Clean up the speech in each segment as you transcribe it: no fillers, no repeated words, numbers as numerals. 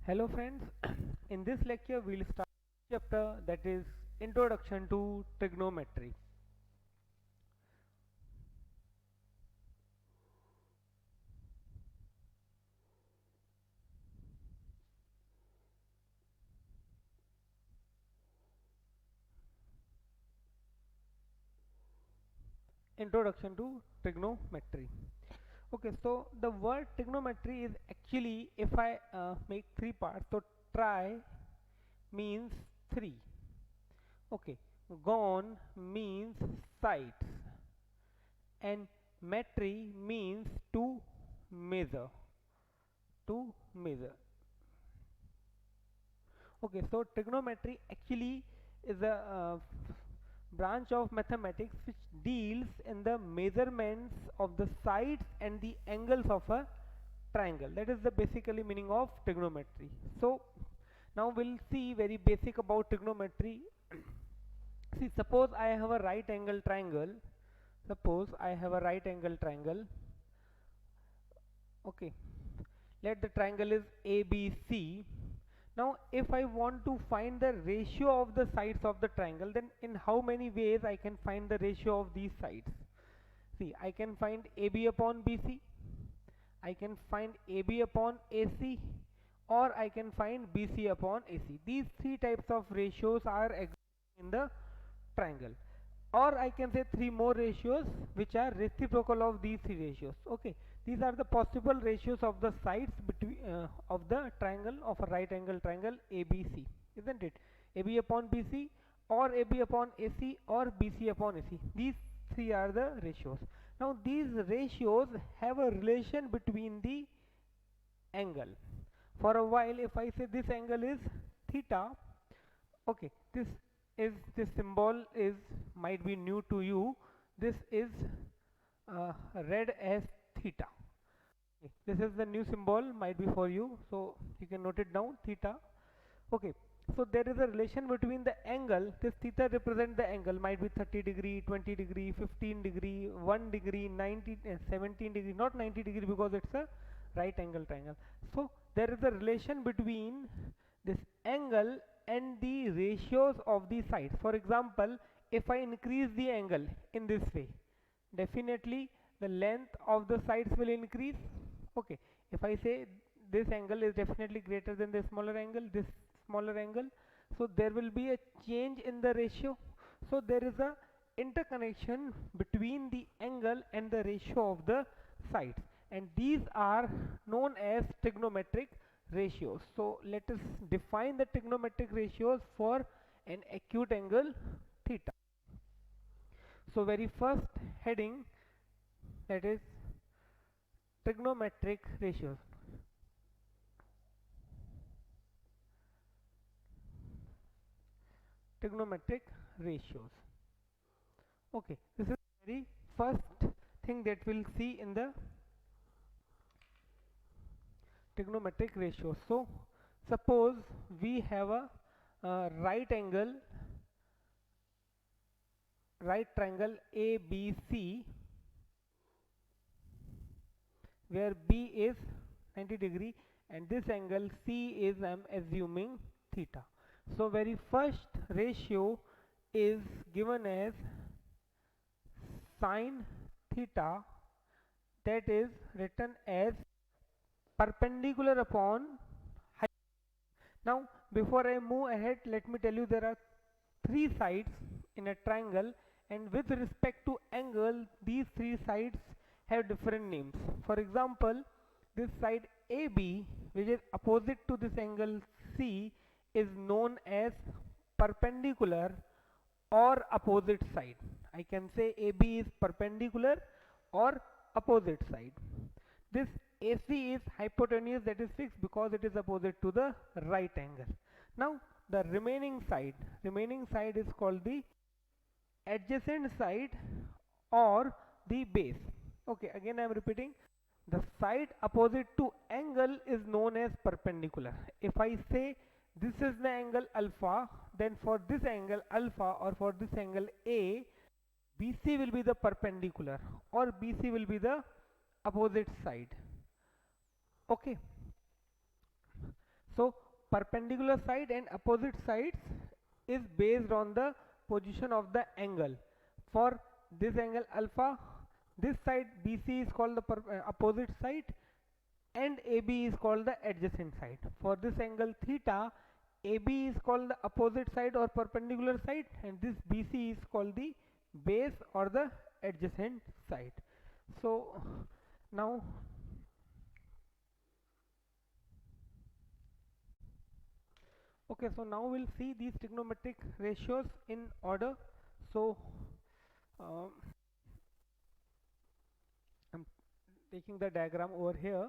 Hello friends, in this lecture we'll start chapter that is Introduction to Trigonometry. Introduction to Trigonometry. Okay, so the word trigonometry is actually, if I make three parts, so tri means three. Okay, gon means sides, and metry means to measure. To measure. Okay, so trigonometry actually is a branch of mathematics which deals in the measurements of the sides and the angles of a triangle. That is the basically meaning of trigonometry. So now we'll see very basic about trigonometry. See, suppose I have a right angle triangle. Suppose I have a right angle triangle. Okay, let the triangle is ABC. Now if I want to find the ratio of the sides of the triangle, then in how many ways I can find the ratio of these sides? See, I can find AB upon BC, I can find AB upon AC, or I can find BC upon AC. These three types of ratios are in the triangle, or I can say three more ratios which are reciprocal of these three ratios. Okay, these are the possible ratios of the sides between of the triangle of a right angle triangle ABC, isn't it? AB upon BC, or AB upon AC, or BC upon AC. These three are the ratios. Now these ratios have a relation between the angle. For a while, if I say this angle is theta, okay, this symbol is might be new to you. This is read as theta. Okay, this is the new symbol, might be for you, so you can note it down, theta. Okay, so there is a relation between the angle. This theta represent the angle, might be 30 degree, 20 degree, 15 degree, 1 degree, 90 17 degree, not 90 degree because it's a right angle triangle. So there is a relation between this angle and the ratios of the sides. For example, if I increase the angle in this way, definitely the length of the sides will increase. Okay, if I say this angle is definitely greater than the smaller angle, this smaller angle, so there will be a change in the ratio. So there is a interconnection between the angle and the ratio of the sides, and these are known as trigonometric ratios. So let us define the trigonometric ratios for an acute angle theta. So very first heading, that is trigonometric ratios. Trigonometric ratios. Okay, this is very first thing that we'll see in the trigonometric ratios. So suppose we have a right angle, right triangle ABC, where B is 90 degree and this angle C is, I am assuming, theta. So very first ratio is given as sine theta, that is written as perpendicular upon height. Now before I move ahead, let me tell you there are three sides in a triangle, and with respect to angle these three sides have different names. For example, this side AB, which is opposite to this angle C, is known as perpendicular or opposite side. I can say AB is perpendicular or opposite side. This AC is hypotenuse, that is fixed because it is opposite to the right angle. Now the remaining side is called the adjacent side or the base. Okay, again I am repeating, the side opposite to angle is known as perpendicular. If I say this is the angle alpha, then for this angle alpha or for this angle A, BC will be the perpendicular or BC will be the opposite side. Okay, So perpendicular side and opposite sides is based on the position of the angle. For this angle alpha, this side BC is called the opposite side and AB is called the adjacent side. For this angle theta, AB is called the opposite side or perpendicular side, and this BC is called the base or the adjacent side. So now okay, so now we'll see these trigonometric ratios in order. So um, I'm taking the diagram over here.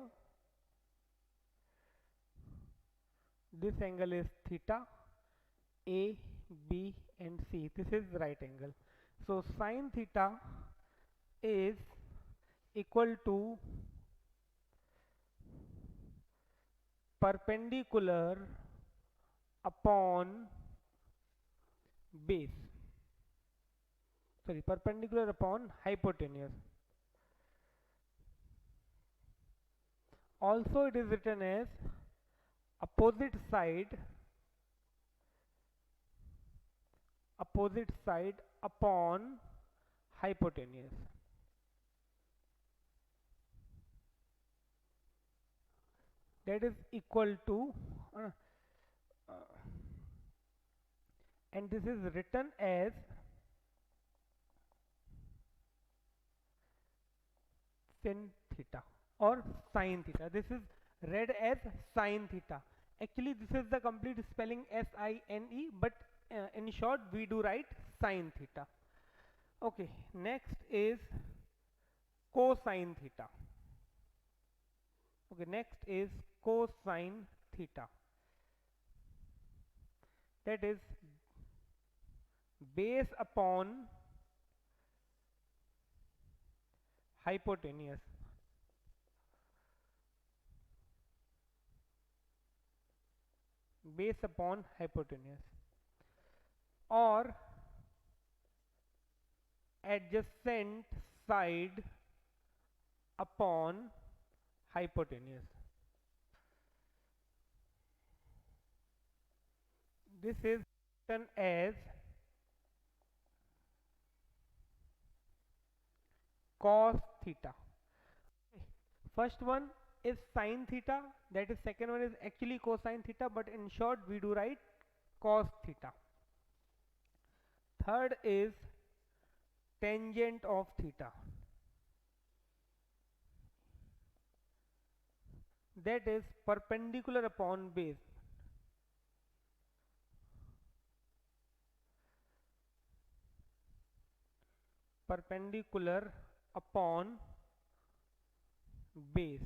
This angle is theta, A, B and C. This is right angle. So sine theta is equal to perpendicular upon base. Sorry, perpendicular upon hypotenuse. Also it is written as opposite side upon hypotenuse. That is equal to uh, and this is written as sin theta or sine theta. This is read as sine theta. Actually this is the complete spelling SINE, but in short we do write sine theta. Okay, next is cosine theta. Okay, next is cosine theta. That is base upon hypotenuse. Base upon hypotenuse or adjacent side upon hypotenuse. This is written as cos theta. First one is sine theta, that is second one is actually cosine theta, but in short we do write cos theta. Third is tangent of theta, that is perpendicular upon base. Perpendicular upon base,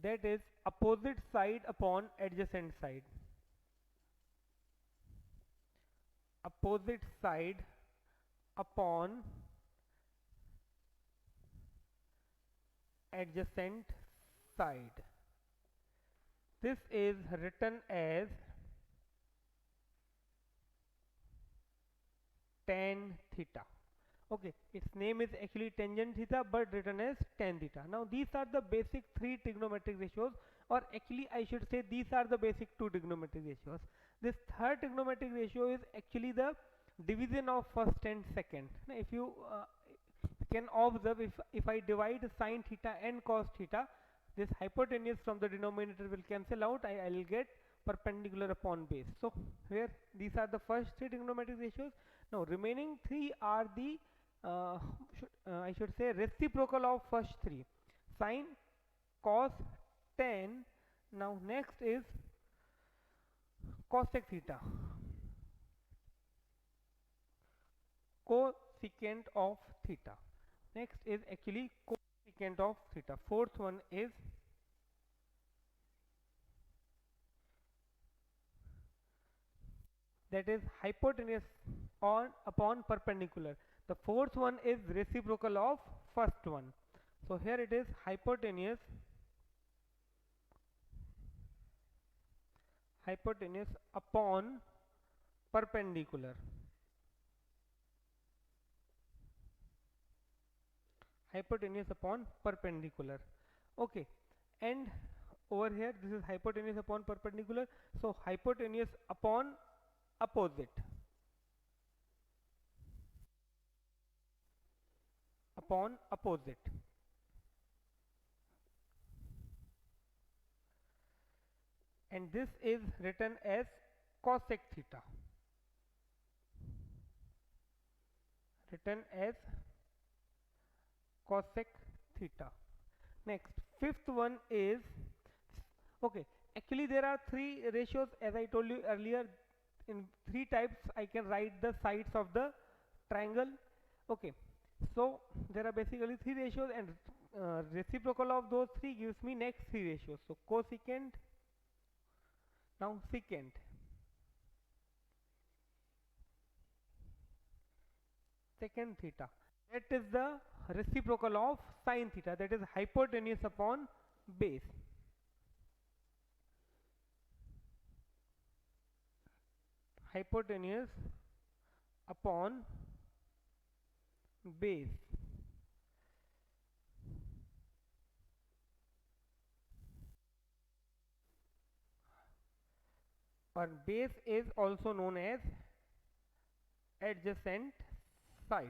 that is opposite side upon adjacent side. Opposite side upon adjacent side. This is written as tan theta. Okay, its name is actually tangent theta but written as tan theta. Now these are the basic three trigonometric ratios, or actually I should say these are the basic two trigonometric ratios. This third trigonometric ratio is actually the division of first and second. Now, if you can observe, if I divide sine theta and cos theta, this hypotenuse from the denominator will cancel out. I will get perpendicular upon base. So here these are the first three trigonometric ratios. Now remaining three are the I should say reciprocal of first three: sine, cos, tan. Now next is cosec theta, cosecant of theta. Next is actually cosecant of theta. Fourth one is that is hypotenuse on upon perpendicular. The fourth one is reciprocal of first one. So here it is hypotenuse upon perpendicular. Hypotenuse upon perpendicular. Okay, and over here this is hypotenuse upon perpendicular, so hypotenuse upon opposite, upon opposite. And this is written as cosec theta, written as cosec theta. Next, fifth one is, okay, actually there are three ratios as I told you earlier. In three types I can write the sides of the triangle. Okay, so there are basically three ratios, and reciprocal of those three gives me next three ratios. So cosecant, now secant, secant theta, that is the reciprocal of sin theta, that is hypotenuse upon base. Hypotenuse upon base. Or base is also known as adjacent side,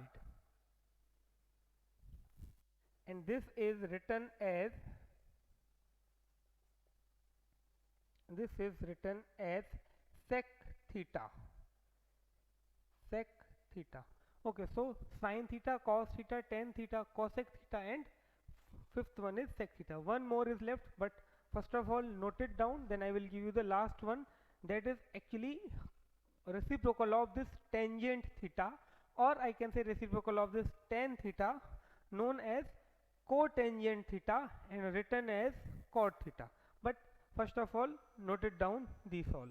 and this is written as sec theta, sec theta. Okay, so sin theta, cos theta, tan theta, cosec theta, and fifth one is sec theta. One more is left, but first of all note it down, then I will give you the last one, that is actually reciprocal of this tangent theta, or I can say reciprocal of this tan theta, known as cotangent theta and written as cot theta. But first of all note it down, these all.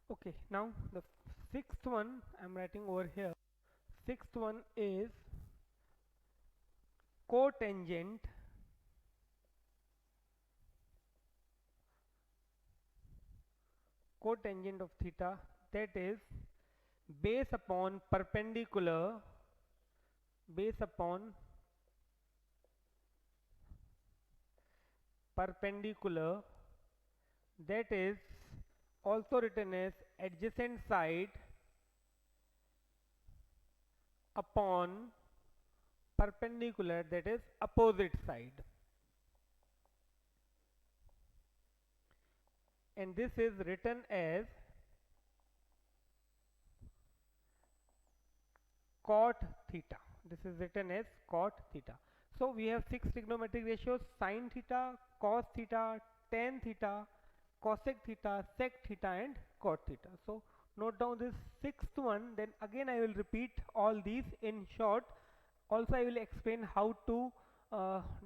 Okay, now the sixth one I'm writing over here. Sixth one is cotangent cotangent of theta, that is base upon perpendicular, base upon perpendicular, that is also written as adjacent side upon perpendicular, that is opposite side. And this is written as cot theta. This is written as cot theta. So we have six trigonometric ratios: sin theta, cos theta, tan theta, cosec theta, sec theta, and cot theta. So note down this sixth one, then again I will repeat all these in short. Also I will explain how to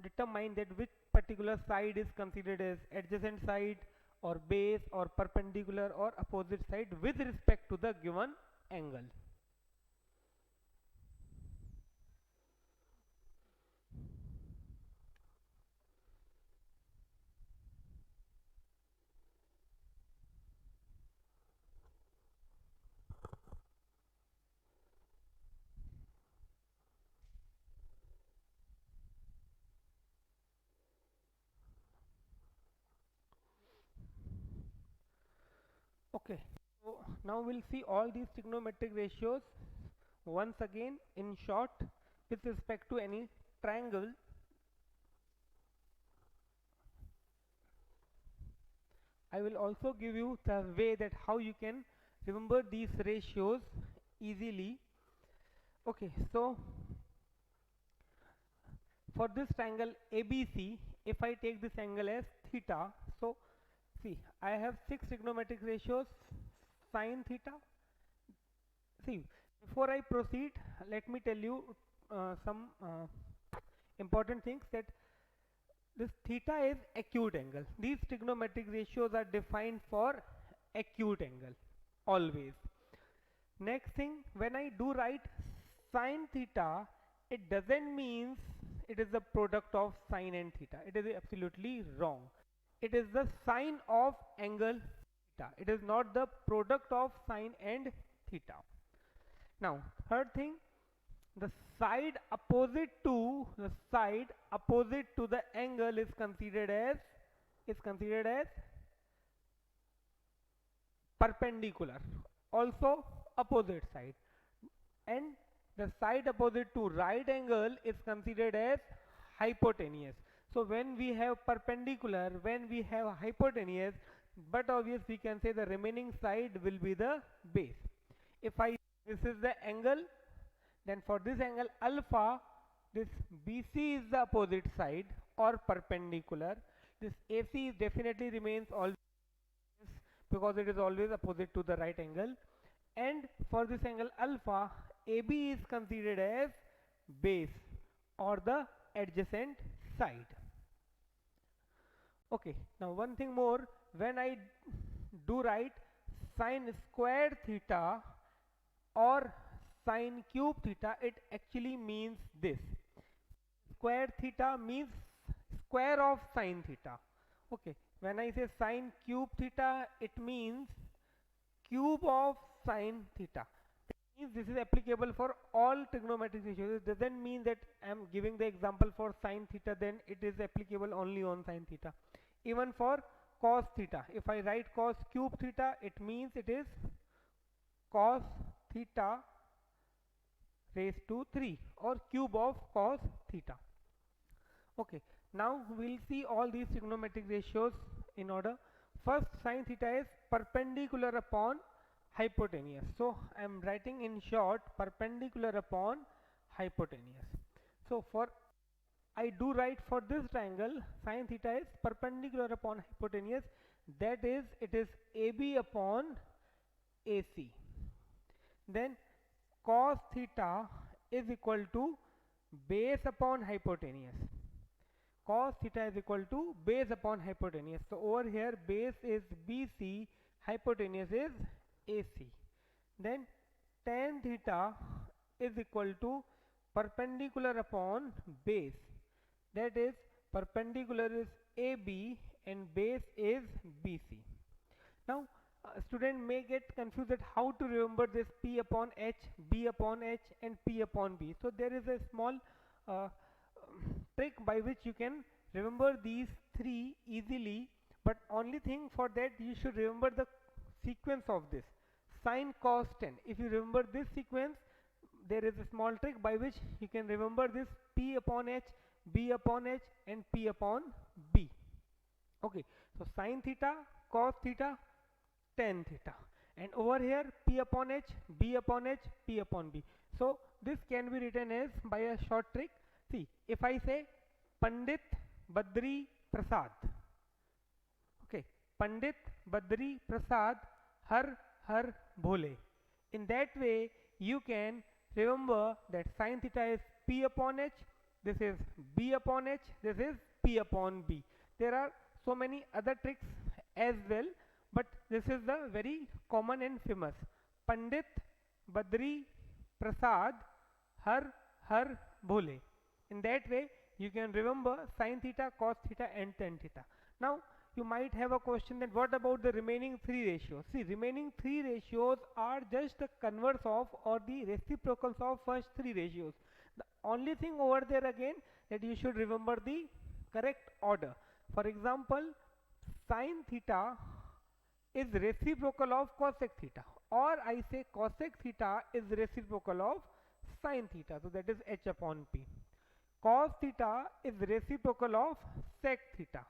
determine that which particular side is considered as adjacent side or base or perpendicular or opposite side with respect to the given angle. Okay, so now we'll see all these trigonometric ratios once again in short with respect to any triangle. I will also give you the way that how you can remember these ratios easily. Okay, so for this triangle ABC, if I take this angle as theta, so see, I have 6 trigonometric ratios. Sine theta. See, before I proceed, let me tell you some important things, that this theta is acute angle. These trigonometric ratios are defined for acute angle always. Next thing, when I do write sine theta, it doesn't mean it is the product of sine and theta. It is absolutely wrong. It is the sine of angle theta. It is not the product of sine and theta. Now, third thing, the side opposite to the angle is considered as perpendicular, also opposite side, and the side opposite to right angle is considered as hypotenuse. So when we have perpendicular, when we have hypotenuse, but obviously we can say the remaining side will be the base. If I this is the angle, then for this angle alpha, this BC is the opposite side or perpendicular. This AC definitely remains always, because it is always opposite to the right angle. And for this angle alpha, AB is considered as base or the adjacent side. Okay, now one thing more, when I do write sine squared theta or sine cube theta, it actually means this. Square theta means square of sine theta. Okay, when I say sine cube theta, it means cube of sine theta. That means this is applicable for all trigonometric ratios. It doesn't mean that I am giving the example for sine theta, then it is applicable only on sine theta. Even for cos theta, if I write cos cube theta, it means it is cos theta raised to 3 or cube of cos theta. Okay, now we'll see all these trigonometric ratios in order. First, sine theta is perpendicular upon hypotenuse. So I am writing in short perpendicular upon hypotenuse. So for I do write for this triangle sine theta is perpendicular upon hypotenuse, that is it is AB upon AC. Then cos theta is equal to base upon hypotenuse. Cos theta is equal to base upon hypotenuse. So over here base is BC, hypotenuse is AC. Then tan theta is equal to perpendicular upon base, that is perpendicular is AB and base is BC. Now student may get confused that how to remember this P upon H, B upon H and P upon B. So there is a small trick by which you can remember these three easily, but only thing for that you should remember the sequence of this sine cos tan. If you remember this sequence, there is a small trick by which you can remember this P upon H, B upon H and P upon B. Okay, so sine theta, cos theta, tan theta, and over here P upon H, B upon H, P upon B. So this can be written as by a short trick. See, if I say Pandit Badri Prasad, okay, Pandit Badri Prasad Har Har Bhole, in that way you can remember that sine theta is P upon H, this is B upon H, this is P upon B. There are so many other tricks as well, but this is the very common and famous. Pandit Badri Prasad Har Har Bhole. In that way you can remember sine theta, cos theta and tan theta. Now you might have a question that what about the remaining three ratios? See, remaining three ratios are just the converse of or the reciprocals of first three ratios. The only thing over there again that you should remember the correct order. For example, sine theta is reciprocal of cosec theta, or I say cosec theta is reciprocal of sin theta, so that is h upon p. Cos theta is reciprocal of sec theta,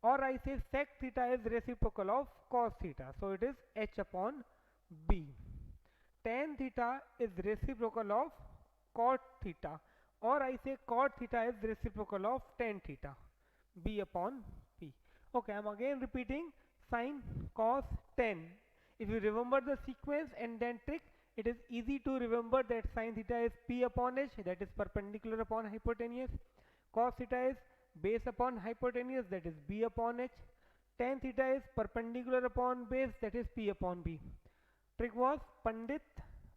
or I say sec theta is reciprocal of cos theta, so it is h upon b. Tan theta is reciprocal of cot theta, or I say cot theta is reciprocal of tan theta, b upon p. Okay, I am again repeating sin, cos, tan. If you remember the sequence and then trick, it is easy to remember that sin theta is p upon h, that is perpendicular upon hypotenuse. Cos theta is base upon hypotenuse, that is b upon h. Tan theta is perpendicular upon base, that is p upon b. Trick was Pandit,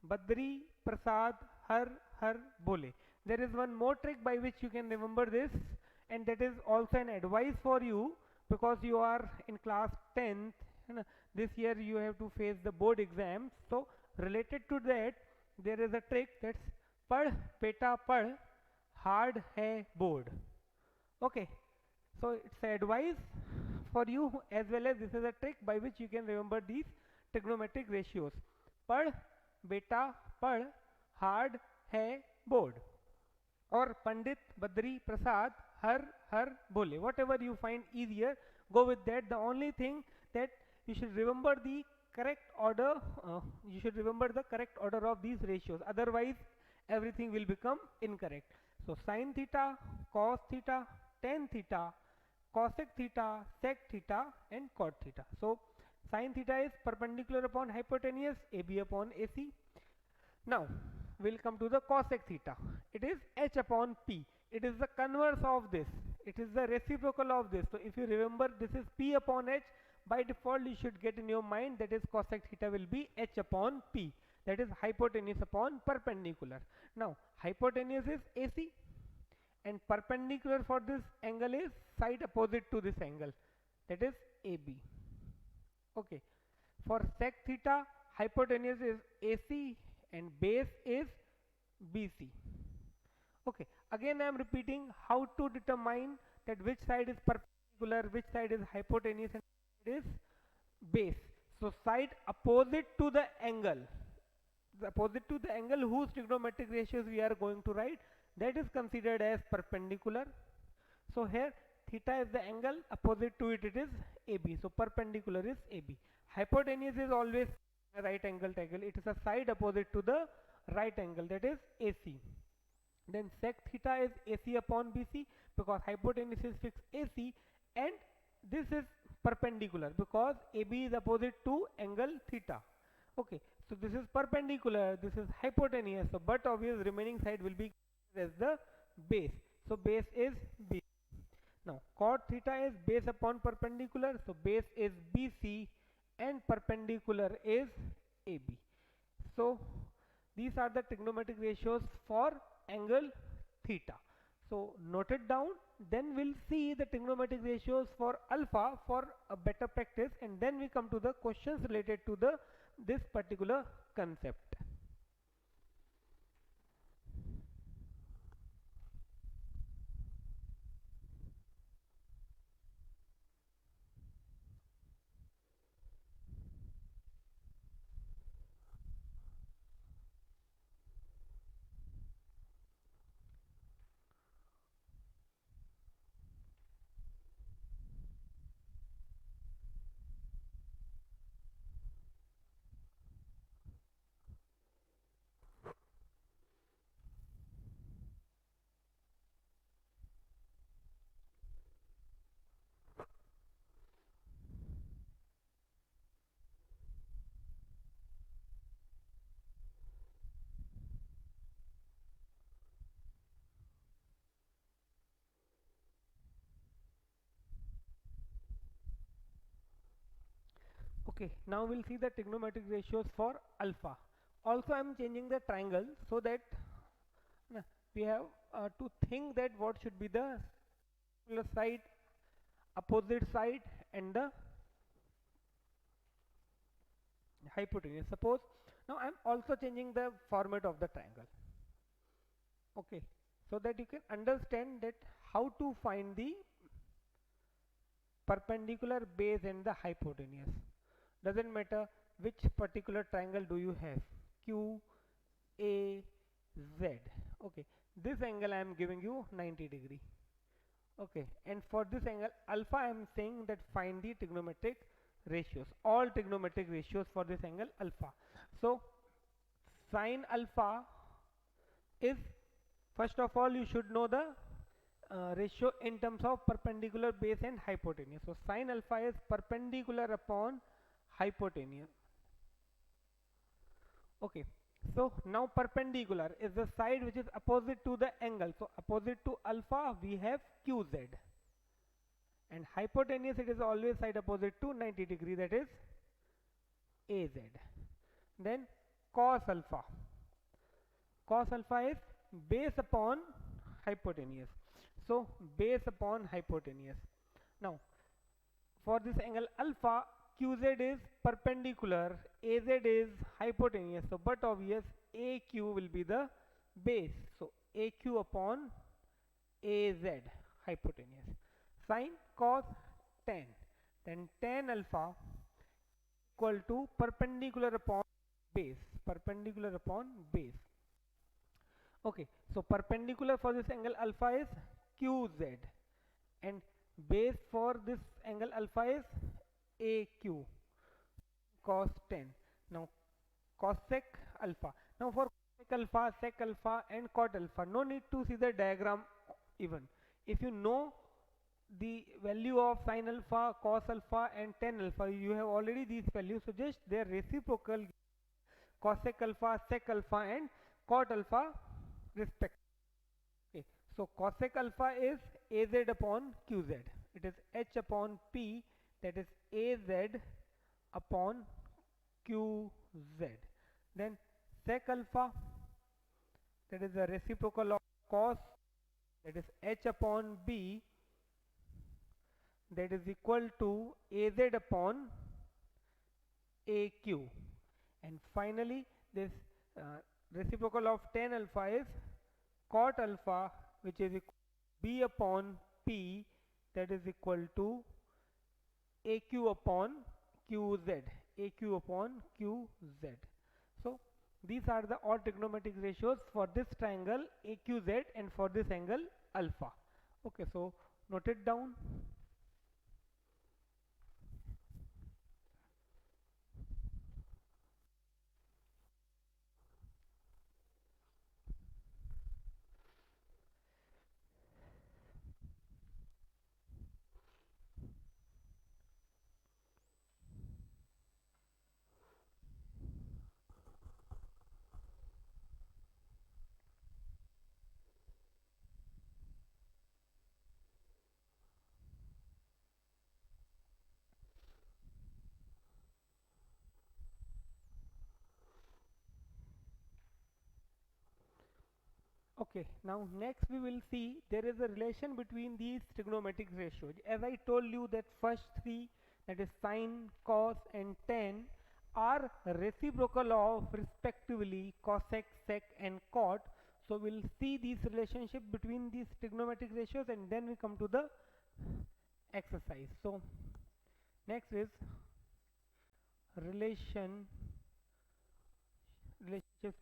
Badri, Prasad, Har Bole. There is one more trick by which you can remember this, and that is also an advice for you, because you are in class 10th. This year you have to face the board exams. So related to that, there is a trick that's Pad Beta Pad, hard hai board. Okay, so it's advice for you, as well as this is a trick by which you can remember these trigonometric ratios. Pad Beta Pad, hard hai board, or Pandit, Badri, Prasad, Har Bole. Whatever you find easier, go with that. The only thing that you should remember the correct order, you should remember the correct order of these ratios, otherwise everything will become incorrect. So sin theta, cos theta, tan theta, cosec theta, sec theta, and cot theta. So sin theta is perpendicular upon hypotenuse, AB upon AC. Now we'll come to the cosec theta. It is h upon p. It is the converse of this. It is the reciprocal of this. So if you remember, this is p upon h. By default you should get in your mind that is cosec theta will be h upon p, that is hypotenuse upon perpendicular. Now hypotenuse is AC and perpendicular for this angle is side opposite to this angle, that is AB. Okay, for sec theta, hypotenuse is AC and base is BC. Okay, again I am repeating how to determine that which side is perpendicular, which side is hypotenuse, and is base. So side opposite to the angle, whose trigonometric ratios we are going to write, that is considered as perpendicular. So here theta is the angle, opposite to it is AB, so perpendicular is AB. Hypotenuse is always a right angle triangle, it is a side opposite to the right angle, that is AC. Then sec theta is AC upon BC, because hypotenuse is fixed AC, and this is perpendicular because AB is opposite to angle theta. Okay, so this is perpendicular, this is hypotenuse, so but obvious remaining side will be as the base, so base is B. Now cot theta is base upon perpendicular, so base is BC and perpendicular is AB. So these are the trigonometric ratios for angle theta. So note it down, then we'll see the trigonometric ratios for alpha for a better practice, and then we come to the questions related to this particular concept. Okay, now we'll see the trigonometric ratios for alpha. Also I am changing the triangle so that we have to think that what should be the side, opposite side, and the hypotenuse. Suppose now I am also changing the format of the triangle. Okay, so that you can understand that how to find the perpendicular base and the hypotenuse. doesn't matter which particular triangle do you have, Q, A, Z. Okay, this angle I am giving you 90 degree. Okay, and for this angle alpha I am saying that find the trigonometric ratios, all trigonometric ratios for this angle alpha. So sine alpha is, first of all you should know the ratio in terms of perpendicular base and hypotenuse. So sine alpha is perpendicular upon hypotenuse. Okay, so now perpendicular is the side which is opposite to the angle. So opposite to alpha we have QZ, and hypotenuse it is always side opposite to 90 degree, that is AZ. Then cos alpha, cos alpha is base upon hypotenuse. So base upon hypotenuse. Now for this angle alpha, QZ is perpendicular, AZ is hypotenuse. So but obvious AQ will be the base. So AQ upon AZ hypotenuse. Sine, cos, tan. Then tan alpha equal to perpendicular upon base. Perpendicular upon base. Okay, so perpendicular for this angle alpha is QZ, and base for this angle alpha is AQ, cos 10. Now cosec alpha. Now for cosec alpha, sec alpha and cot alpha, no need to see the diagram even. If you know the value of sine alpha, cos alpha and tan alpha, you have already these values, so just their reciprocal, cosec alpha, sec alpha and cot alpha respectively. Okay, so cosec alpha is AZ upon QZ. It is H upon P, that is AZ upon QZ. Then sec alpha, that is the reciprocal of cos, that is H upon B, that is equal to AZ upon AQ. And finally this reciprocal of tan alpha is cot alpha, which is equal to B upon P, that is equal to AQ upon QZ. AQ upon QZ. So these are the all trigonometric ratios for this triangle AQZ and for this angle alpha. Okay, so note it down. Okay, now next we will see there is a relation between these trigonometric ratios. As I told you that first three, that is sine, cos and tan, are reciprocal of respectively cosec, sec and cot. So we'll see this relationship between these trigonometric ratios and then we come to the exercise. So next is relationships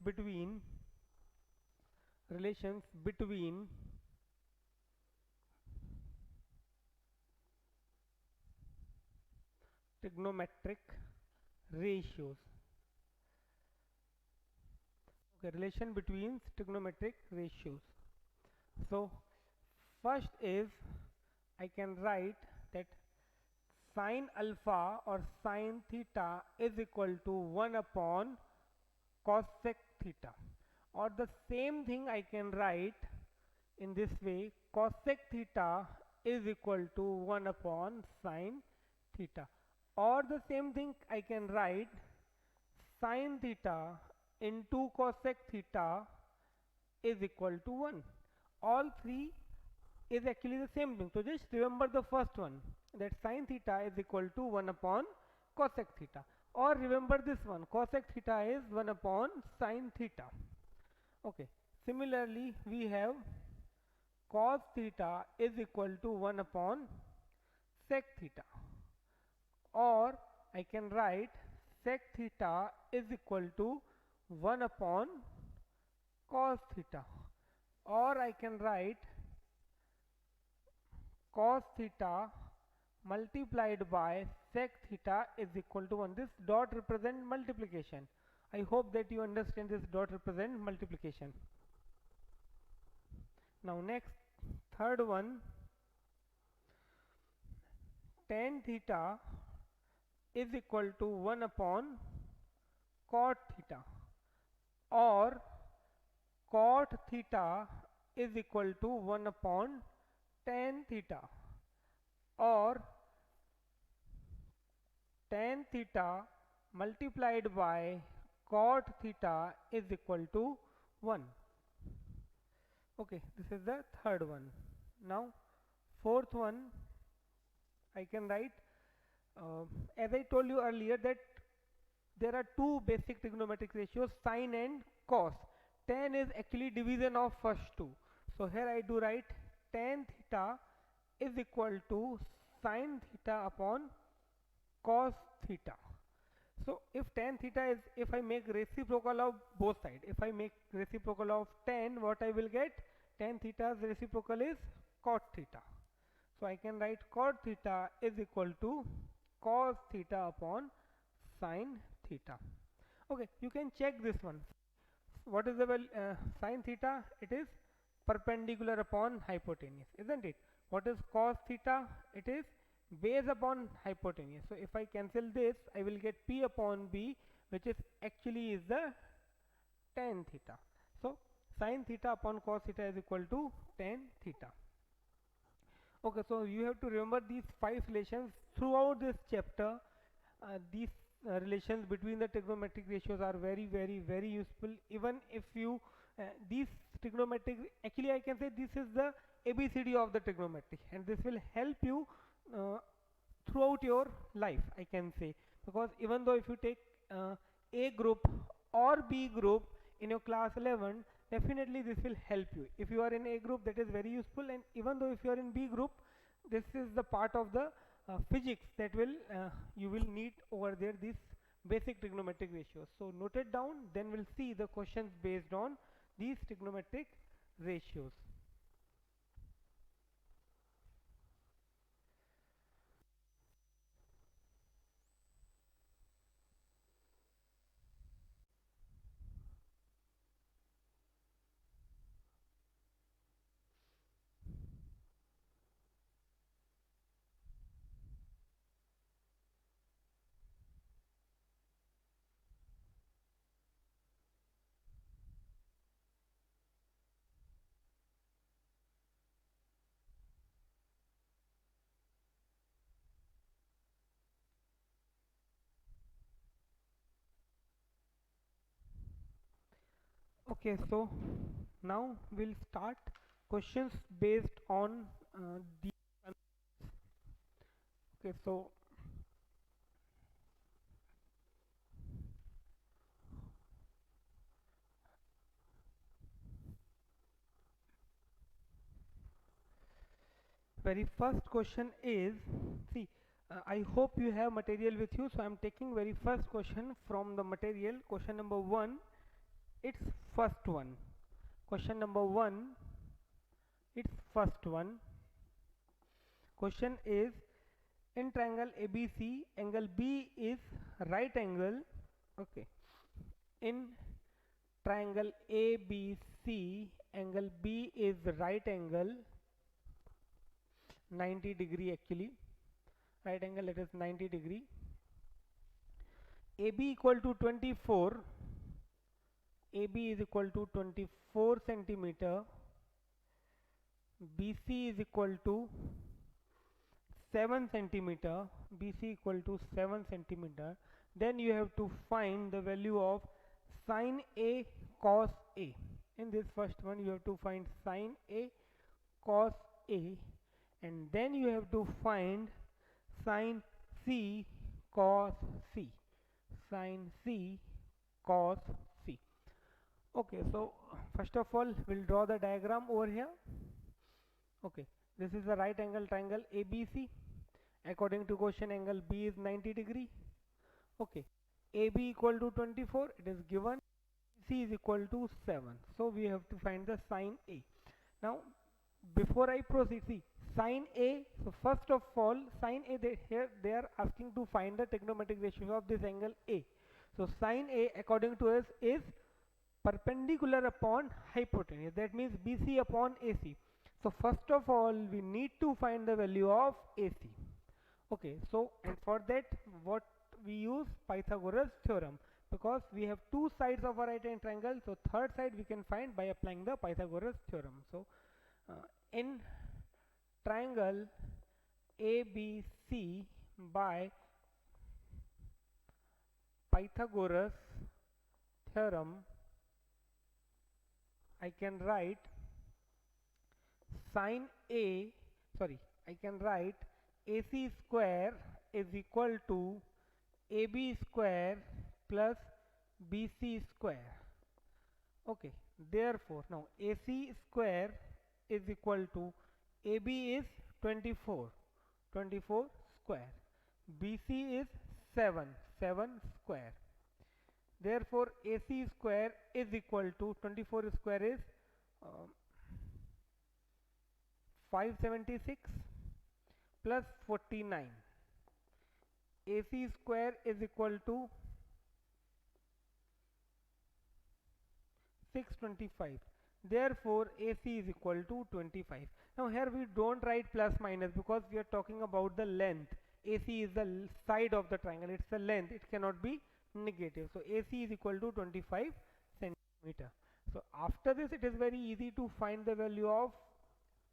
between trigonometric ratios. Okay, relation between trigonometric ratios. So first is I can write that sine alpha or sine theta is equal to 1 upon cosec theta, or the same thing I can write in this way, cosec theta is equal to 1 upon sine theta, or the same thing I can write sine theta into cosec theta is equal to 1. All three is actually the same thing, so just remember the first one, that sine theta is equal to 1 upon cosec theta, or remember this one, cosec theta is 1 upon sine theta. Okay, similarly we have cos theta is equal to 1 upon sec theta, or I can write sec theta is equal to 1 upon cos theta, or I can write cos theta multiplied by sec theta is equal to 1. This dot represent multiplication. I hope that you understand this dot represent multiplication. Now next, third one, tan theta is equal to 1 upon cot theta, or cot theta is equal to 1 upon tan theta, or tan theta multiplied by cot theta is equal to 1. Okay, this is the third one. Now fourth one, I can write as I told you earlier that there are two basic trigonometric ratios, sine and cos. Tan is actually division of first two. So here I do write tan theta is equal to sine theta upon cos theta. So if tan theta is, if I make reciprocal of both sides, if I make reciprocal of tan, what I will get? Tan theta's reciprocal is cot theta. So I can write cot theta is equal to cos theta upon sine theta. Okay, you can check this one. What is the sine theta? It is perpendicular upon hypotenuse, isn't it? What is cos theta? It is base upon hypotenuse. So if I cancel this, I will get P upon B, which is actually is the tan theta. So sine theta upon cos theta is equal to tan theta. Okay, so you have to remember these 5 relations throughout this chapter. These relations between the trigonometric ratios are very useful. Even if you these trigonometric, actually I can say this is the ABCD of the trigonometry, and this will help you throughout your life, I can say, because even though if you take A group or B group in your class 11, definitely this will help you. If you are in A group, that is very useful, and even though if you are in B group, this is the part of the physics that will you will need over there, these basic trigonometric ratios. So note it down, then we'll see the questions based on these trigonometric ratios. Okay, so now we'll start questions based on the okay, so very first question is, see, I hope you have material with you, so I'm taking very first question from the material. Question number 1, it's first one. Question number 1, it's first one. Question is, in triangle ABC, angle B is right angle. Okay, in triangle ABC, angle B is right angle 90 degree, actually right angle, it is 90 degree. AB equal to 24, AB is equal to 24 centimeter, BC is equal to 7 centimeter, BC equal to 7 centimeter. Then you have to find the value of sine A cos A. In this first one you have to find sine A cos A, and then you have to find sine C cos C, sine C cos C. Okay, so first of all we'll draw the diagram over here. Okay, this is the right angle triangle ABC. According to question, angle B is 90 degree. Okay, AB equal to 24, it is given. C is equal to 7. So we have to find the sine A. Now before I proceed, see sine A. So first of all, sine A, here they are asking to find the trigonometric ratio of this angle A. So sine A according to us is perpendicular upon hypotenuse. That means BC upon AC. So first of all, we need to find the value of AC. Okay, so and for that what we use Pythagoras theorem, because we have two sides of a right angle triangle, so third side we can find by applying the Pythagoras theorem. So in triangle ABC by Pythagoras theorem, I can write sine A, sorry, I can write AC square is equal to AB square plus BC square. Okay, therefore now AC square is equal to AB is 24, 24 square, BC is 7, 7 square. Therefore AC square is equal to 24 square is 576 plus 49. AC square is equal to 625. Therefore AC is equal to 25. Now here we don't write plus minus because we are talking about the length. AC is the side of the triangle, it's the length, it cannot be negative. So AC is equal to 25 centimeter. So after this it is very easy to find the value of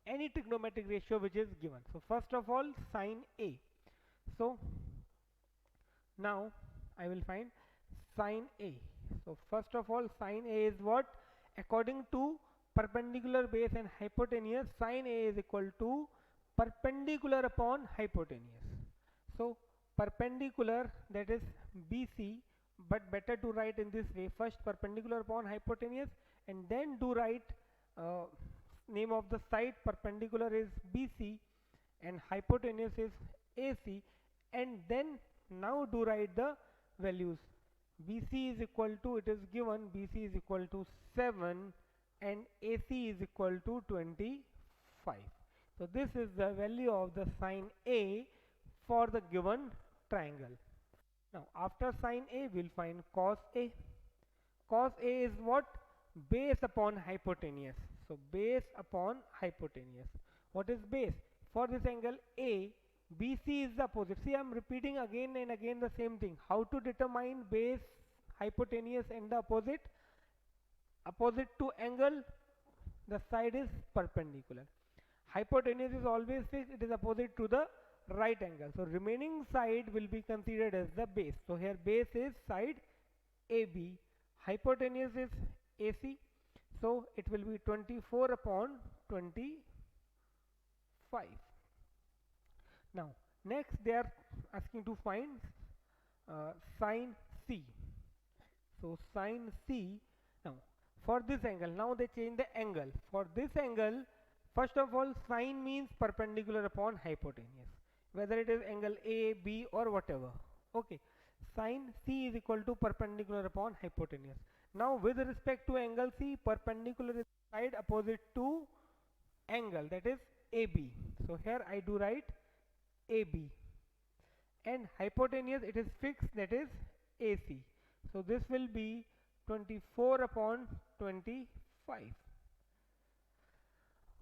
any trigonometric ratio which is given. So first of all, sine A. So now I will find sine A. So first of all, sine A is what? According to perpendicular base and hypotenuse, sine A is equal to perpendicular upon hypotenuse. So perpendicular, that is BC, but better to write in this way: first perpendicular upon hypotenuse and then do write name of the side. Perpendicular is BC and hypotenuse is AC, and then now do write the values. BC is equal to, it is given, BC is equal to 7 and AC is equal to 25. So this is the value of the sine A for the given triangle. Now after sine A we'll find cos A. Cos A is what? Base upon hypotenuse. So base upon hypotenuse. What is base? For this angle A, BC is the opposite. See, I am repeating again and again the same thing. How to determine base, hypotenuse and the opposite? Opposite to angle, the side is perpendicular. Hypotenuse is always fixed, it is opposite to the right angle. So remaining side will be considered as the base. So here base is side AB, hypotenuse is AC, so it will be 24 upon 25. Now next they are asking to find sine C. So sine C, now for this angle, now they change the angle. For this angle, first of all, sine means perpendicular upon hypotenuse, whether it is angle A, B or whatever. Okay, sine C is equal to perpendicular upon hypotenuse. Now with respect to angle C, perpendicular is side opposite to angle, that is AB. So here I do write AB, and hypotenuse it is fixed, that is AC. So this will be 24 upon 25.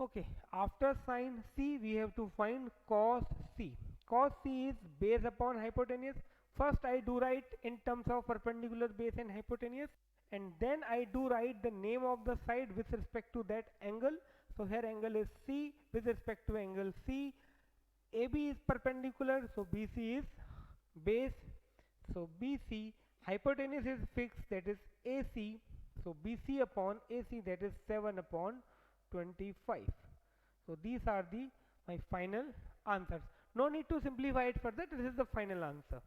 Okay, after sine C we have to find cos C. Cos C is base upon hypotenuse. First I do write in terms of perpendicular base and hypotenuse, and then I do write the name of the side with respect to that angle. So here angle is C, with respect to angle C, AB is perpendicular, so BC is base, so BC, hypotenuse is fixed, that is AC, so BC upon AC, that is 7 upon 25. So these are the my final answers. No need to simplify it further, this is the final answer.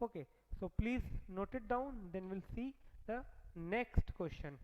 Okay, so please note it down, then we'll see the next question.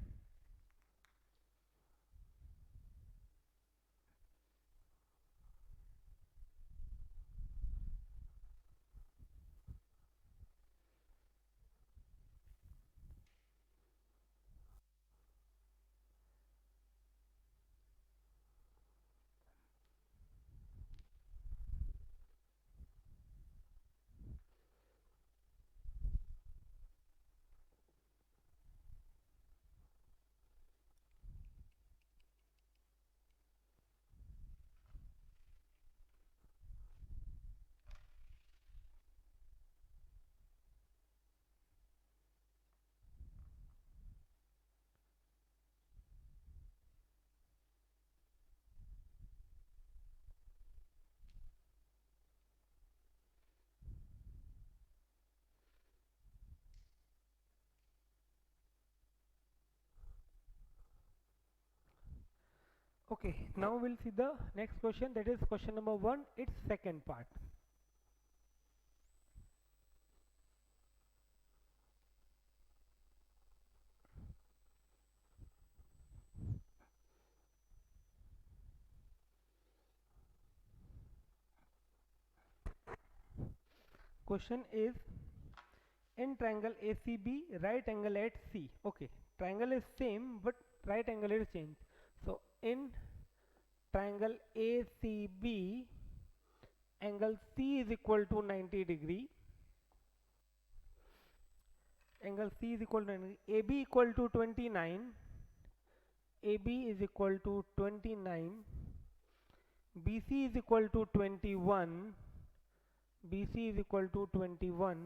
Okay, now we'll see the next question, that is question number 1, its second part. Question is, in triangle ACB, right angle at C. Okay, triangle is same but right angle is changed. So in triangle ACB, angle C is equal to 90 degree. Angle C is equal to 90, AB equal to 29, AB is equal to 29, BC is equal to 21, BC is equal to 21,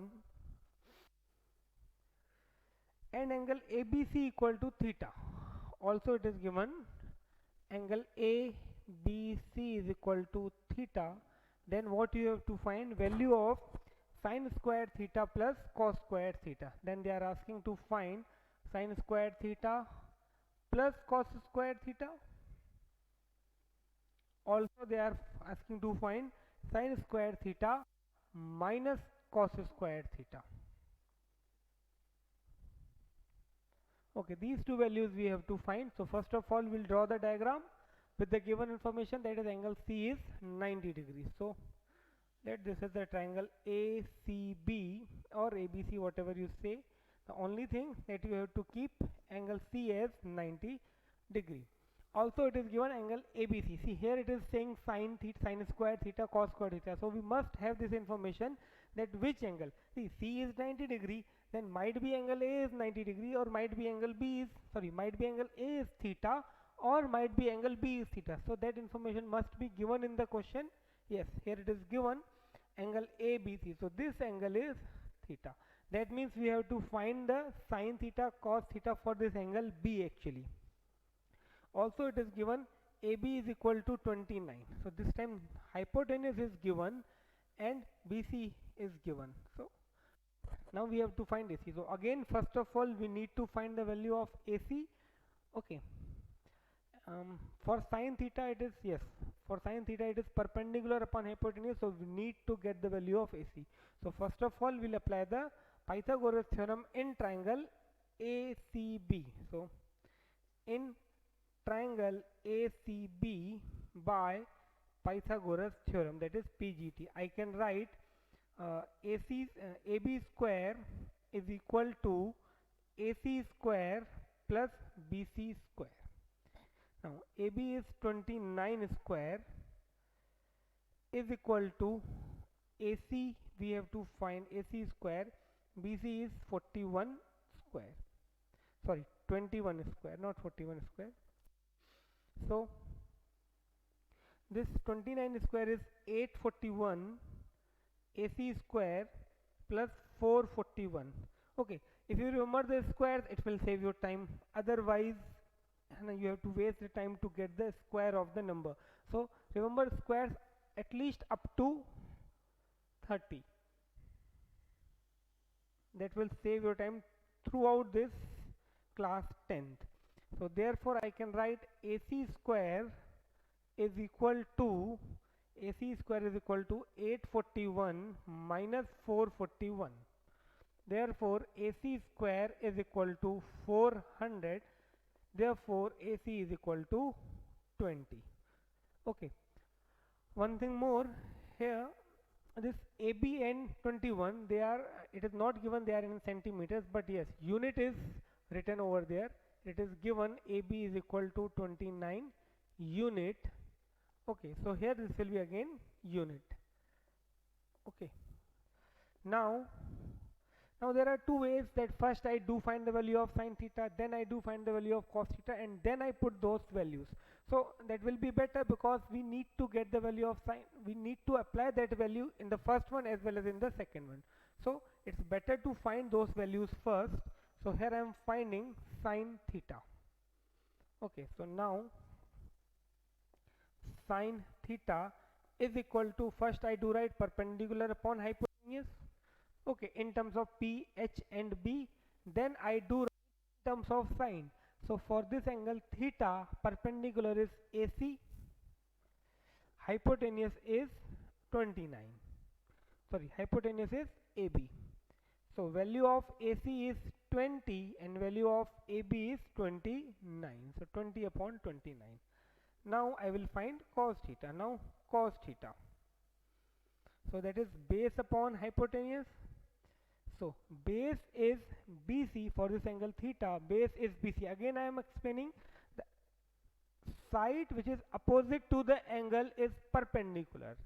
and angle ABC equal to theta. Also it is given angle ABC is equal to theta. Then what you have to find? Value of sine squared theta plus cos squared theta. Then they are asking to find sine squared theta plus cos squared theta. Also they are asking to find sine squared theta minus cos squared theta. Okay, these two values we have to find. So first of all we'll draw the diagram with the given information, that is angle C is 90 degrees. So let this is the triangle ACB or ABC, whatever you say. The only thing that you have to keep angle C as 90 degree. Also it is given angle ABC. See, here it is saying sine theta, sine square theta, cos square theta. So we must have this information, that which angle. See, C is 90 degree, then might be angle A is 90 degree, or might be angle B is, sorry, might be angle A is theta, or might be angle B is theta. So that information must be given in the question. Yes, here it is given angle ABC. So this angle is theta. That means we have to find the sine theta cos theta for this angle B actually. Also it is given AB is equal to 29. So this time hypotenuse is given and BC is given. So now we have to find AC. So again, first of all we need to find the value of AC. Okay. For sine theta it is, yes, for sine theta it is perpendicular upon hypotenuse, so we need to get the value of AC. So first of all we'll apply the Pythagoras theorem in triangle ACB. So in triangle ACB by Pythagoras theorem, that is PGT, I can write AB square is equal to AC square plus BC square. Now AB is 29 square is equal to AC, we have to find AC square, BC is 41 square, sorry 21 square, not 41 square. So this 29 square is 841 AC square plus 441. Okay, if you remember the squares it will save your time, otherwise you have to waste the time to get the square of the number. So remember squares at least up to 30. That will save your time throughout this class 10th. So therefore I can write AC square is equal to 841 minus 441. Therefore AC square is equal to 400. Therefore AC is equal to 20. Okay, one thing more here, this AB and 21, they are, it is not given they are in centimeters, but yes, unit is written over there. It is given AB is equal to 29 unit. Okay, so here this will be again unit. Okay, now there are two ways, that first I do find the value of sine theta, then I do find the value of cos theta, and then I put those values. So that will be better, because we need to get the value of sine, we need to apply that value in the first one as well as in the second one. So it's better to find those values first. So here I am finding sine theta. Okay, so now sine theta is equal to, first I do write perpendicular upon hypotenuse. Okay, in terms of P, H and B, then I do write in terms of sine. So for this angle theta, perpendicular is AC, hypotenuse is 29. Sorry, hypotenuse is AB. So value of AC is 20 and value of AB is 29. So 20 upon 29. Now I will find cos theta. Now cos theta. So that is base upon hypotenuse. So base is BC for this angle theta. Base is BC. Again I am explaining the side which is opposite to the angle is perpendicular.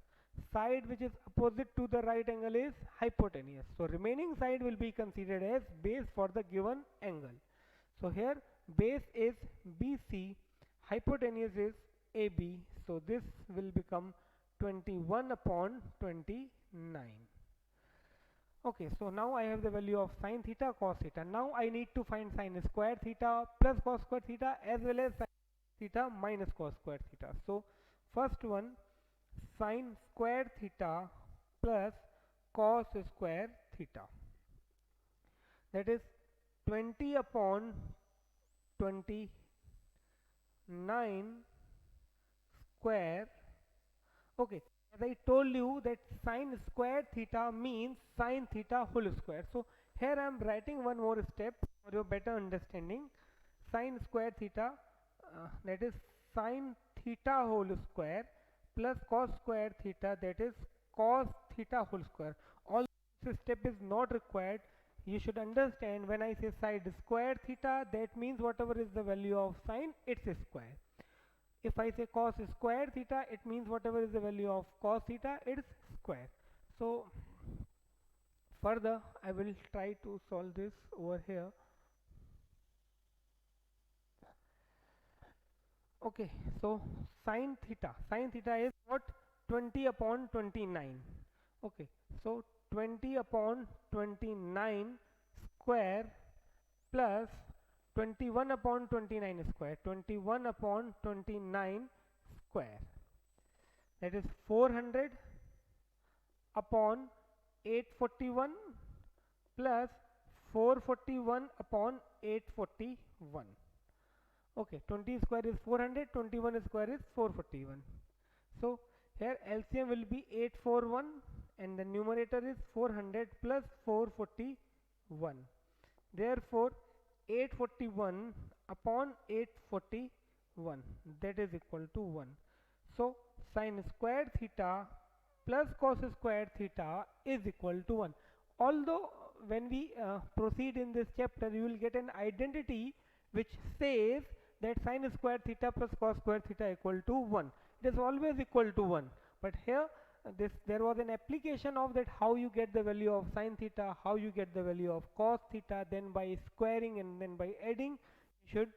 Side which is opposite to the right angle is hypotenuse. So remaining side will be considered as base for the given angle. So here base is BC, hypotenuse is AB. So this will become 21 upon 29. Okay, so now I have the value of sine theta, cos theta. Now I need to find sine square theta plus cos square theta as well as sine theta minus cos square theta. So first one, sine square theta plus cos square theta, that is 20 upon 29 square. Okay, as I told you that sine square theta means sine theta whole square. So here I am writing one more step for your better understanding. Sine square theta, that is sine theta whole square plus cos square theta, that is cos theta whole square. All this step is not required. You should understand when I say side square theta, that means whatever is the value of sine, it's a square. If I say cos square theta, it means whatever is the value of cos theta, it's square. So further I will try to solve this over here. Okay, so sine theta is what? 20 upon 29. Okay, so 20 upon 29 square plus 21 upon 29 square, 21 upon 29 square, that is 400 upon 841 plus 441 upon 841. Okay, 20 square is 400, 21 square is 441. So here LCM will be 841 and the numerator is 400 plus 441. Therefore 841 upon 841, that is equal to 1. So sine square theta plus cos square theta is equal to 1. Although when we proceed in this chapter, you will get an identity which says that sine square theta plus cos square theta equal to 1. It is always equal to 1. But here there was an application of that, how you get the value of sine theta, how you get the value of cos theta, then by squaring and then by adding you should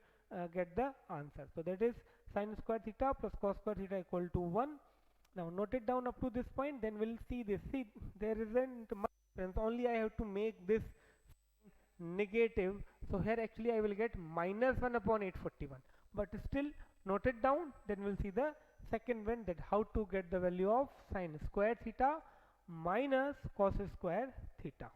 get the answer. So that is sine square theta plus cos square theta equal to 1. Now note it down up to this point, then we'll see this. See, there isn't much difference, only I have to make this negative. So here actually I will get minus 1 upon 841, but still note it down, then we'll see the second one, that how to get the value of sine square theta minus cos square theta.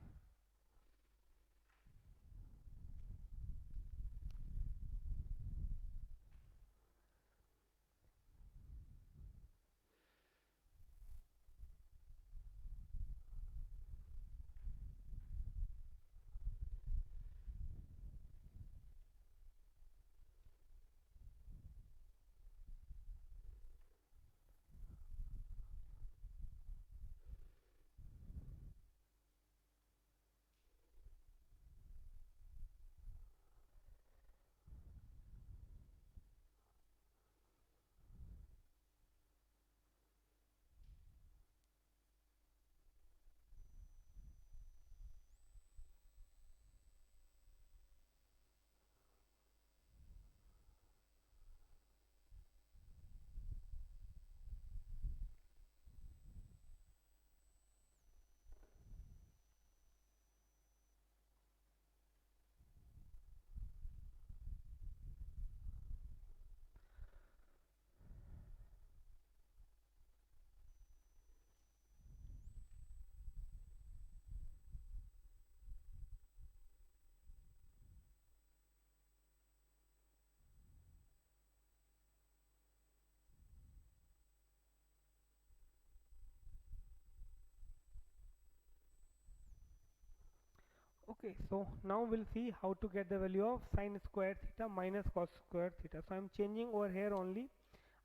Okay, so now we'll see how to get the value of sine square theta minus cos square theta. So I'm changing over here only.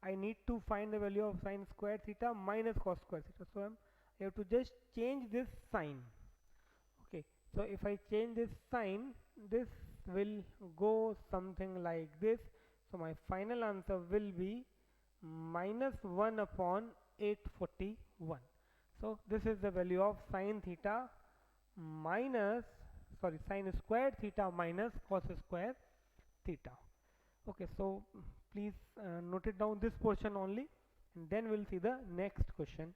I need to find the value of sine square theta minus cos square theta. So I have to just change this sign. Okay, so if I change this sign, this will go something like this. So my final answer will be minus 1 upon 841. So this is the value of sine theta minus, sorry, sine square theta minus cos square theta. Okay, so please note it down this portion only, and then we'll see the next question.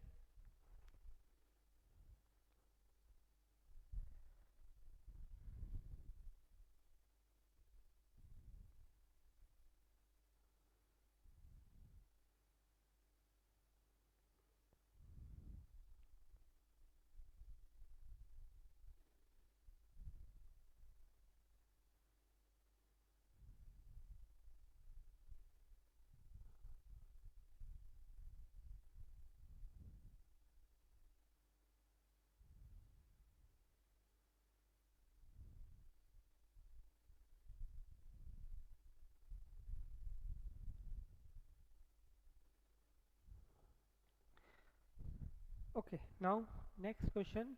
Okay, now next question.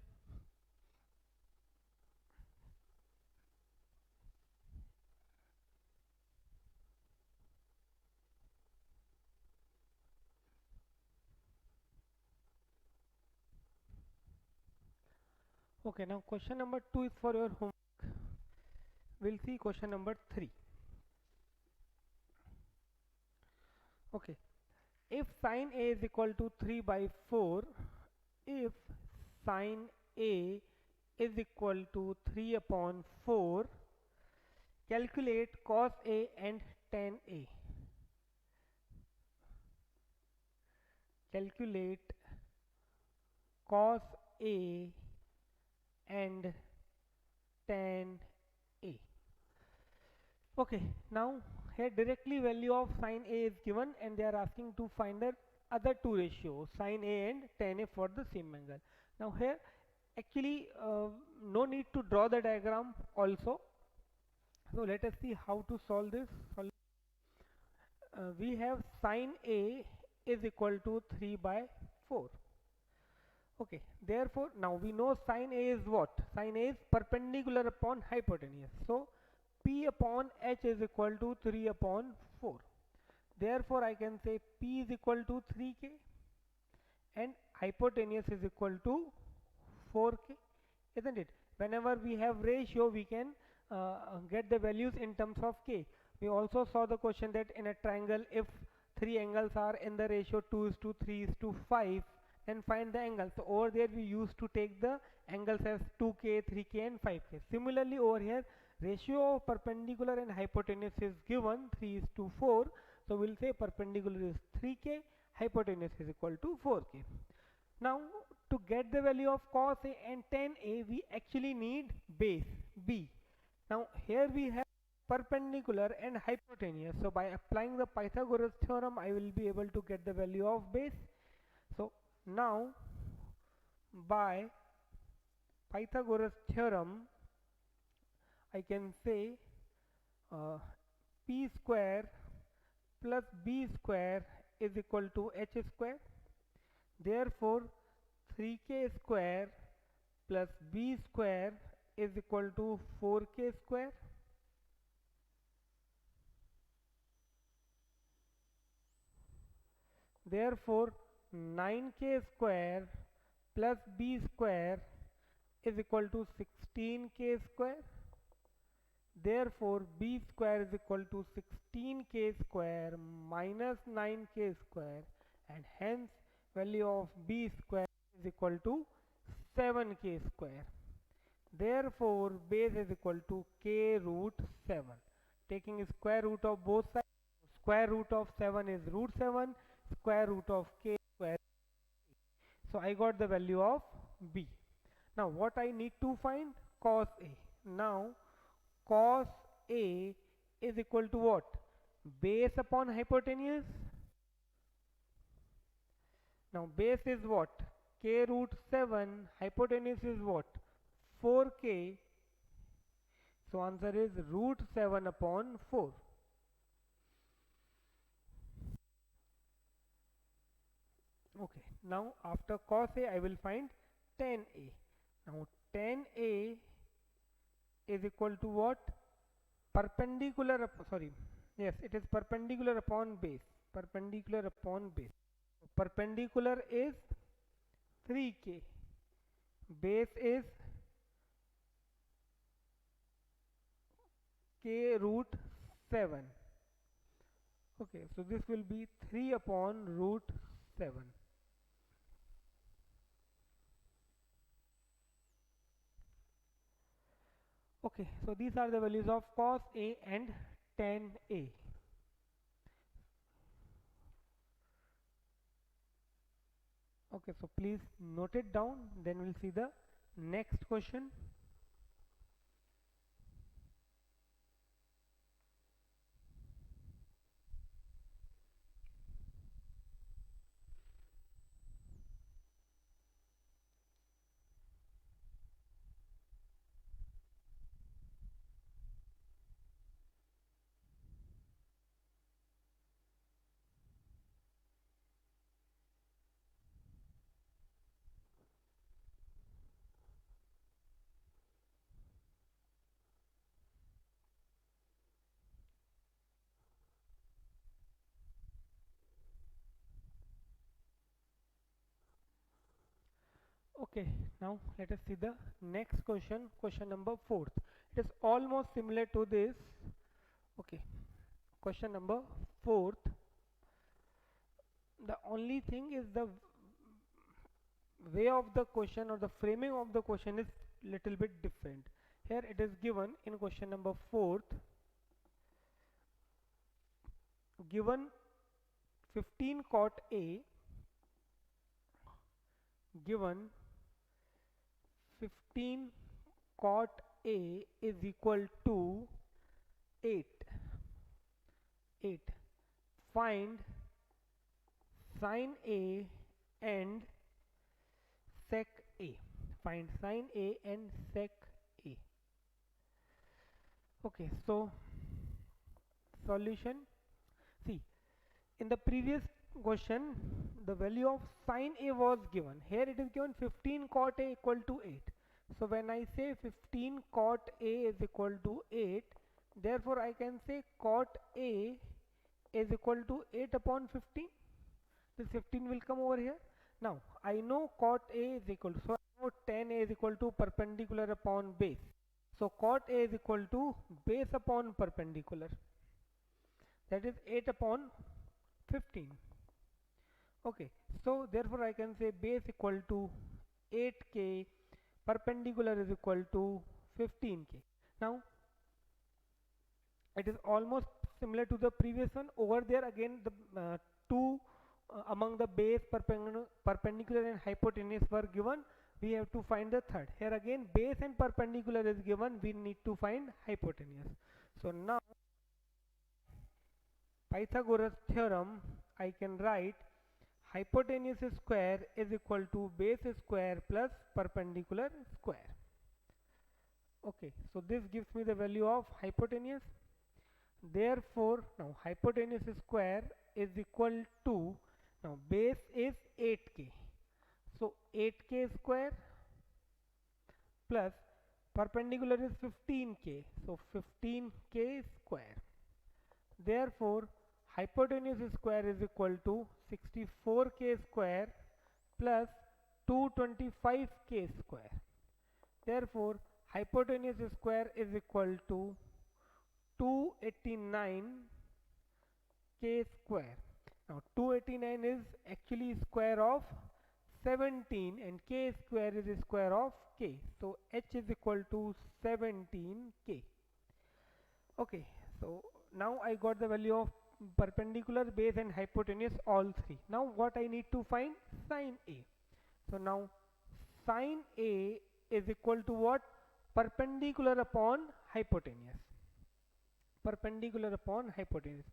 Okay, now question number 2 is for your homework. We'll see question number 3. Okay, if sine A is equal to 3 by 4, if sine A is equal to 3 upon 4, calculate cos A and tan A. Calculate cos A and tan A. Okay, now here directly value of sine A is given and they are asking to find the other two ratios, sine A and tan A, for the same angle. Now here actually no need to draw the diagram also. So let us see how to solve this. We have sine A is equal to 3 by 4. Okay, therefore now we know sine A is what? Sine A is perpendicular upon hypotenuse. So P upon H is equal to 3 upon 4. Therefore I can say P is equal to 3K and hypotenuse is equal to 4K, isn't it? Whenever we have ratio, we can get the values in terms of K. We also saw the question that in a triangle, if three angles are in the ratio 2 is to 3 is to 5, then find the angle. So over there we used to take the angles as 2K, 3K and 5K. Similarly over here, ratio of perpendicular and hypotenuse is given 3 is to 4. So we'll say perpendicular is 3K, hypotenuse is equal to 4K. Now to get the value of cos A and tan A, we actually need base B. Now here we have perpendicular and hypotenuse. So by applying the Pythagoras theorem, I will be able to get the value of base. So now by Pythagoras theorem, I can say P square plus B square is equal to H square. Therefore 3K square plus B square is equal to 4K square. Therefore 9K square plus B square is equal to 16K square. Therefore B square is equal to 16K square minus 9K square, and hence value of B square is equal to 7K square. Therefore base is equal to K root 7. Taking square root of both sides, square root of 7 is root 7, square root of K square. So I got the value of B. Now what I need to find? Cos A. Now cos A is equal to what? Base upon hypotenuse. Now base is what? K root 7, hypotenuse is what? 4K. So answer is root 7 upon 4. Okay, now after cos A I will find tan A. Now tan A is equal to what? Perpendicular, sorry, yes, it is perpendicular upon base. Perpendicular upon base. Perpendicular is 3k. Base is k root 7. Okay, so this will be 3 upon root 7. Okay, so these are the values of cos A and tan A. Okay, so please note it down, then we'll see the next question. Okay, now let us see the next question, question number 4. It is almost similar to this. Okay, question number 4. The only thing is the way of the question or the framing of the question is little bit different. Here it is given in question number 4, given 15 cot A, given 15 cot A is equal to 8. Find sin A and sec A. Find sin A and sec A. Okay, so solution. See, in the previous question the value of sin A was given. Here it is given 15 cot A equal to 8. So when I say 15 cot A is equal to 8, therefore I can say cot A is equal to 8 upon 15. This 15 will come over here. Now I know cot A is equal to, so I know tan A is equal to perpendicular upon base. So cot A is equal to base upon perpendicular, that is 8 upon 15. Okay, so therefore I can say base equal to 8k, perpendicular is equal to 15k. Now it is almost similar to the previous one. Over there again the two among the base, perpendicular and hypotenuse were given. We have to find the third. Here again base and perpendicular is given, we need to find hypotenuse. So now Pythagoras theorem, I can write hypotenuse square is equal to base square plus perpendicular square. Okay, so this gives me the value of hypotenuse. Therefore now hypotenuse square is equal to, now base is 8k, so 8k square plus perpendicular is 15k, so 15k square. Therefore hypotenuse square is equal to 64k square plus 225k square. Therefore hypotenuse square is equal to 289k square. Now 289 is actually square of 17 and k square is square of k, so h is equal to 17k. Okay, so now I got the value of perpendicular, base and hypotenuse, all three. Now what I need to find? Sin A. So now sin A is equal to what? Perpendicular upon hypotenuse. Perpendicular upon hypotenuse.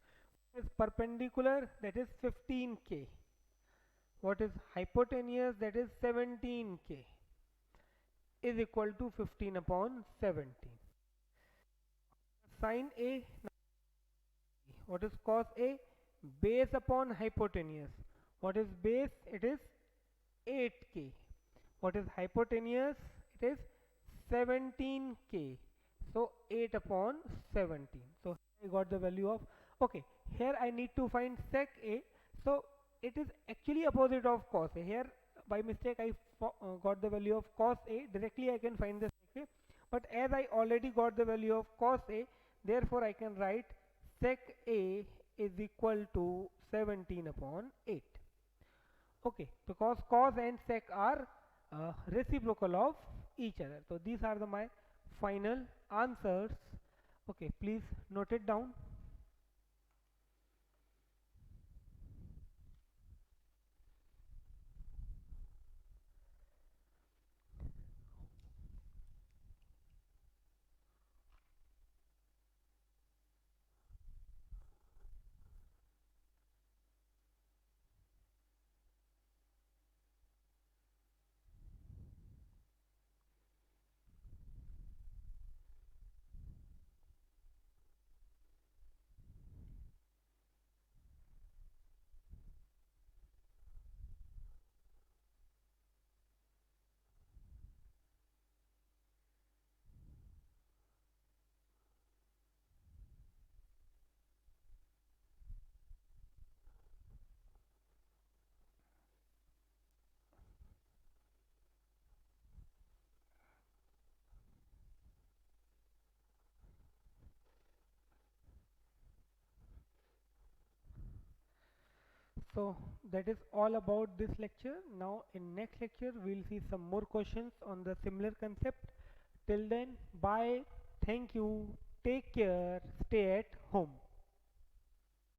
What is perpendicular? That is 15k. What is hypotenuse? That is 17k, is equal to 15 upon 17. Sin A, what is cos A? Base upon hypotenuse. What is base? It is 8k. What is hypotenuse? It is 17k. So 8 upon 17. So I got the value of, okay, here I need to find sec A. So it is actually opposite of cos A. Here by mistake I got the value of cos A. Directly I can find the sec A. But as I already got the value of cos A, therefore I can write sec A is equal to 17 upon 8. Okay, because cos and sec are reciprocal of each other. So these are my final answers. Okay, please note it down. So that is all about this lecture. Now in next lecture we'll see some more questions on the similar concept. Till then, bye, thank you, take care, stay at home.